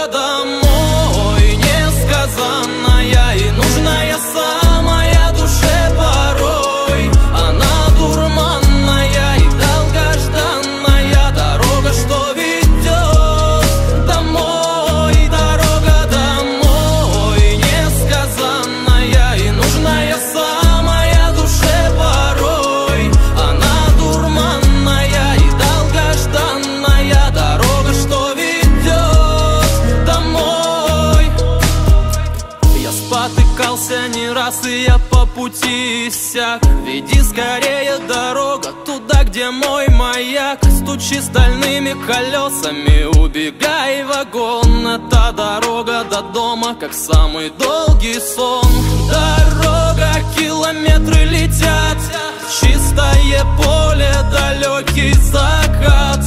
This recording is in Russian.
дорога домой несказанная и нужная самая душе порой. Она дурманная и долгожданная дорога, что ведет домой. Дорога домой несказанная и нужная самая душе порой. Она дурманная и долгожданная дорога, что ведет домой. Я спотыкался не раз, и я по пути иссяк. Веди скорее, дорога, туда, где мой маяк. Стучи стальными колесами, убегай, вагон. Эта дорога до дома, как самый долгий сон. Дорога, километры летят, чистое поле, далекий закат.